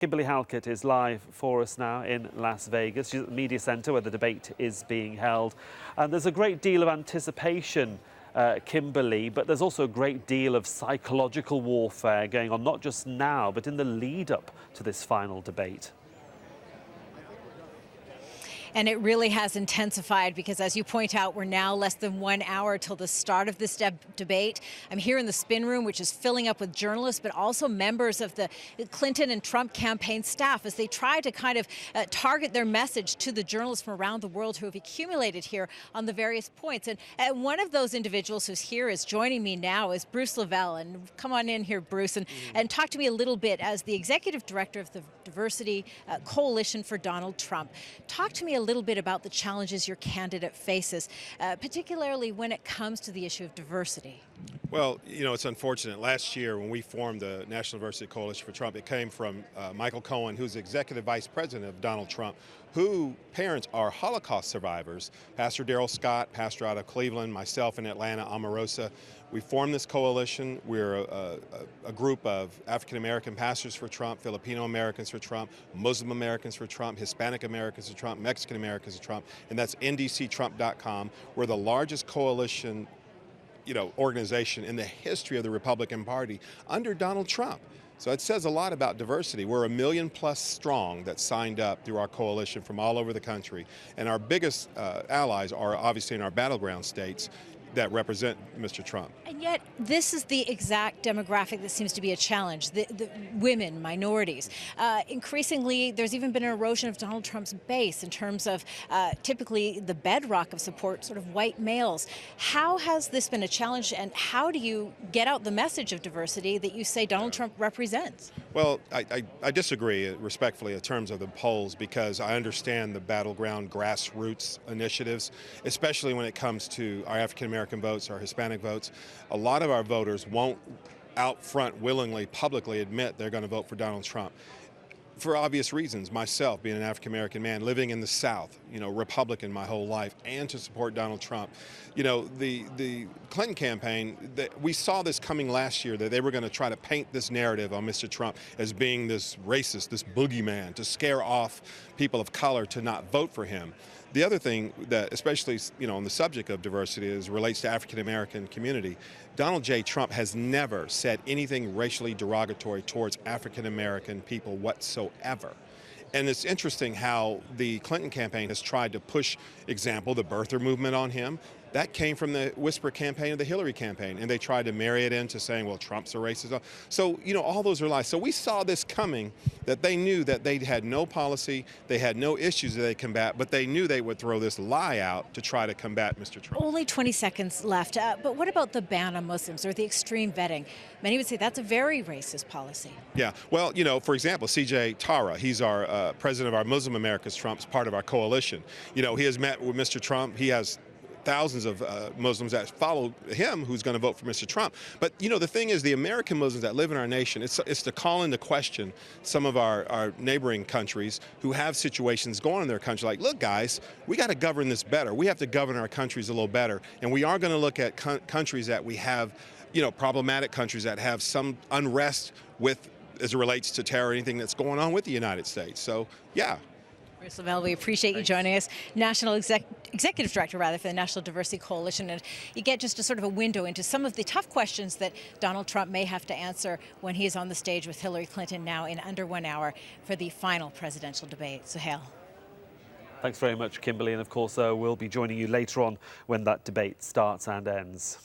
Kimberly Halkett is live for us now in Las Vegas. She's at the media center where the debate is being held. And there's a great deal of anticipation, Kimberly, but there's also a great deal of psychological warfare going on, not just now, but in the lead up to this final debate. And it really has intensified because, as you point out, we're now less than 1 hour till the start of this debate. I'm here in the spin room, which is filling up with journalists, but also members of the Clinton and Trump campaign staff as they try to kind of target their message to the journalists from around the world who have accumulated here on the various points. And one of those individuals who's here is joining me now is Bruce LeVell. And come on in here, Bruce, and talk to me a little bit as the executive director of the Diversity Coalition for Donald Trump. Talk to me a little bit about the challenges your candidate faces, particularly when it comes to the issue of diversity. Well, you know, it's unfortunate. Last year when we formed the National Diversity Coalition for Trump, it came from Michael Cohen, who's executive vice president of Donald Trump, who parents are Holocaust survivors. Pastor Darrell Scott, pastor out of Cleveland, myself in Atlanta, Omarosa. We formed this coalition. We're a group of African-American pastors for Trump, Filipino Americans for Trump, Muslim Americans for Trump, Hispanic Americans for Trump, Mexican Americans for Trump, and that's ndctrump.com. We're the largest coalition organization in the history of the Republican Party under Donald Trump. So it says a lot about diversity. We're 1 million+ strong that signed up through our coalition from all over the country. And our biggest allies are obviously in our battleground states that represent Mr. Trump. And yet, this is the exact demographic that seems to be a challenge, the women, minorities. Increasingly, there's even been an erosion of Donald Trump's base in terms of typically the bedrock of support, sort of white males. How has this been a challenge, and how do you get out the message of diversity that you say Donald Trump represents? Well, I disagree respectfully in terms of the polls, because I understand the battleground grassroots initiatives, especially when it comes to our African-American votes, our Hispanic votes. A lot of our voters won't out front willingly, publicly admit they're going to vote for Donald Trump. For obvious reasons, myself being an African-American man living in the South, Republican my whole life, and to support Donald Trump. The Clinton campaign, we saw this coming last year, that they were going to try to paint this narrative on Mr. Trump as being this racist, this boogeyman, to scare off people of color to not vote for him. The other thing that, especially on the subject of diversity, relates to African-American community. Donald J. Trump has never said anything racially derogatory towards African-American people whatsoever. And it's interesting how the Clinton campaign has tried to push, example, the birther movement on him. That came from the whisper campaign of the Hillary campaign, and they tried to marry it into saying, well, Trump's a racist. So, all those are lies. So we saw this coming, that they knew that they had no policy, they had no issues that they combat, but they knew they would throw this lie out to try to combat Mr. Trump. Only 20 seconds left, but what about the ban on Muslims or the extreme vetting? Many would say that's a very racist policy. Yeah, well, for example, CJ Tara, he's our president of our Muslim Americans Trump's part of our coalition. He has met with Mr. Trump. He has thousands of Muslims that follow him who's going to vote for Mr. Trump. But, the thing is, the American Muslims that live in our nation, it's to call into question some of our neighboring countries who have situations going on in their country. Like, look, guys, we got to govern this better. We have to govern our countries a little better. And we are going to look at countries that we have, problematic countries that have some unrest with, as it relates to terror, anything that's going on with the United States. So, yeah. Bruce LeVell, we appreciate you joining us, National Executive Director, for the National Diversity Coalition. And you get just a sort of a window into some of the tough questions that Donald Trump may have to answer when he is on the stage with Hillary Clinton now in under 1 hour for the final presidential debate. Suhail. Thanks very much, Kimberly. And of course, we'll be joining you later on when that debate starts and ends.